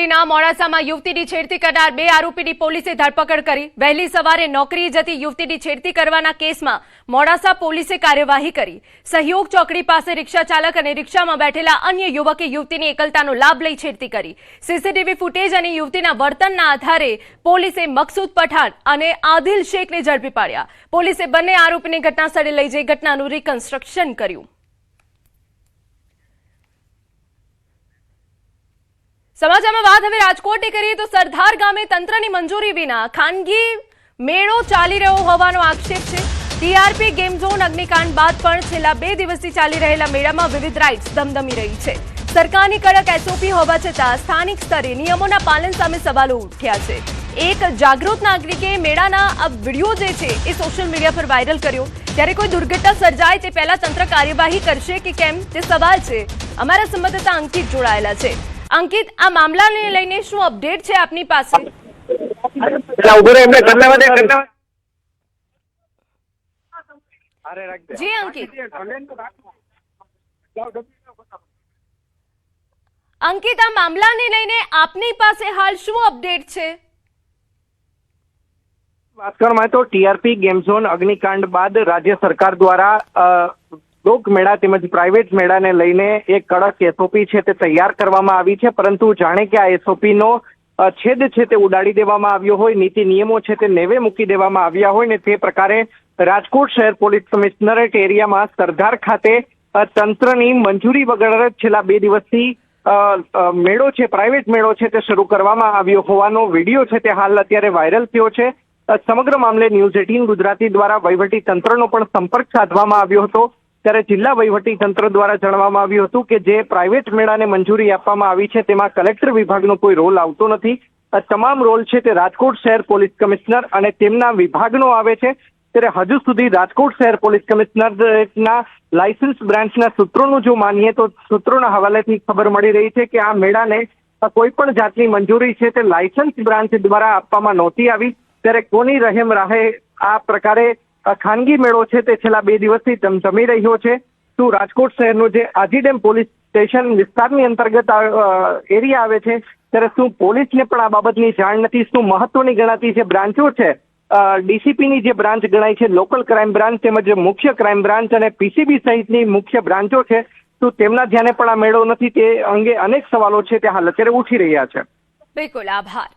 અમરેલીના મોડાસામાં યુવતીની છેડતી કરનાર 2 આરોપીની પોલીસે ધરપકડ કરી। વહેલી સવારે નોકરીએ જતી યુવતીની છેડતી કરવાના કેસમાં મોડાસા પોલીસે કાર્યવાહી કરી। સહયોગ ચોકડી પાસે રિક્ષા ચાલક અને રિક્ષામાં બેઠેલા અન્ય યુવકે યુવતીની એકલતાનો લાભ લઈ છેડતી કરી। સીસીટીવી ફૂટેજ અને યુવતીના વર્તનના આધારે પોલીસે મકસૂદ પઠાણ અને આદિલ શેખને ઝડપી પાડ્યા। પોલીસે બંને આરોપીને ઘટનાસ્થળે લઈ જઈ ઘટનાનું રિકન્સ્ટ્રક્શન કર્યું। સમાચારમાં વાત હવે રાજકોટની કરીએ તો સરદાર ગામે તંત્રની મંજૂરી વિના ખાનગી મેળો ચાલી રહ્યો હોવાનો આક્ષેપ છે। ટીઆરપી ગેમ ઝોન અગ્નિકાંડ બાદ પણ છેલ્લા 2 દિવસથી ચાલી રહેલા મેળામાં વિવિધ રાઇડ્સ ધમધમી રહી છે। સરકારની કડક એસઓપી હોવા છતાં સ્થાનિક સ્તરે નિયમોના પાલન સામે સવાલો ઉઠ્યા છે। એક જાગૃત નાગરિકે મેળાના આ વિડીયો જે છે એ સોશિયલ મીડિયા પર વાયરલ કર્યો। ત્યારે કોઈ દુર્ઘટના સર્જાય તે પહેલા તંત્ર કાર્યવાહી કરશે કે કેમ તે સવાલ છે। અમારા સંવાદદાતા અંકિત જોડાયેલા છે। અંકિત, આ મામલાને લઈને શું અપડેટ છે આપની પાસે? જી અંકિત, આ મામલાને લઈને આપની પાસે હાલ શું અપડેટ છે? વાત કરવામાં તો ટીઆરપી ગેમ ઝોન અગ્નિકાંડ બાદ રાજ્ય સરકાર દ્વારા લોક મેળા તેમજ પ્રાઇવેટ મેળાને લઈને એક કડક એસઓપી છે તે તૈયાર કરવામાં આવી છે। પરંતુ જાણે કે આ એસઓપીનો છેદ છે તે ઉડાડી દેવામાં આવ્યો હોય, નીતિ નિયમો છે તે નેવે મૂકી દેવામાં આવ્યા હોય ને તે પ્રકારે રાજકોટ શહેર પોલીસ કમિશનરેટ એરિયામાં સરદાર ખાતે તંત્રની મંજૂરી વગર છેલ્લા 2 દિવસથી મેળો છે, પ્રાઇવેટ મેળો છે તે શરૂ કરવામાં આવ્યો હોવાનો વિડીયો છે તે હાલ અત્યારે વાયરલ થયો છે। સમગ્ર મામલે ન્યૂઝ 18 ગુજરાતી દ્વારા વહીવટી તંત્રનો પણ સંપર્ક સાધવામાં આવ્યો હતો। ત્યારે જિલ્લા વહીવટી તંત્ર દ્વારા જણાવવામાં આવ્યું હતું કે જે પ્રાઇવેટ મેળાને મંજૂરી આપવામાં આવી છે તેમાં કલેક્ટર વિભાગનો કોઈ રોલ આવતો નથી। તમામ રોલ છે તે રાજકોટ શહેર પોલીસ કમિશનર અને તેમના વિભાગનો આવે છે। ત્યારે હજુ સુધી રાજકોટ શહેર પોલીસ કમિશનરના લાયસન્સ બ્રાન્ચના સૂત્રોનું જો માનીએ તો સૂત્રોના હવાલેથી ખબર મળી રહી છે કે આ મેળાને કોઈ પણ જાતની મંજૂરી છે તે લાયસન્સ બ્રાન્ચ દ્વારા આપવામાં નહોતી આવી। ત્યારે કોની રહેમ રાહે આ પ્રકારે ખાનગી મેળો છે તે છેલ્લા 2 દિવસથી ધમધમી રહ્યો છે। શું રાજકોટ શહેરનું જે આજીડેમ પોલીસ સ્ટેશન વિસ્તારની અંતર્ગત એરિયા આવે છે ત્યારે શું પોલીસને પણ આ બાબતની જાણ નથી? શું મહત્વની ગણાતી જે બ્રાન્ચો છે, ડીસીપીની જે બ્રાન્ચ ગણાય છે, લોકલ ક્રાઇમ બ્રાન્ચ તેમજ મુખ્ય ક્રાઇમ બ્રાન્ચ અને પીસીબી સહિતની મુખ્ય બ્રાન્ચો છે, શું તેમના ધ્યાને પણ આ મેળો નથી? તે અંગે અનેક સવાલો છે તે હાલ અત્યારે ઉઠી રહ્યા છે। બિલકુલ, આભાર।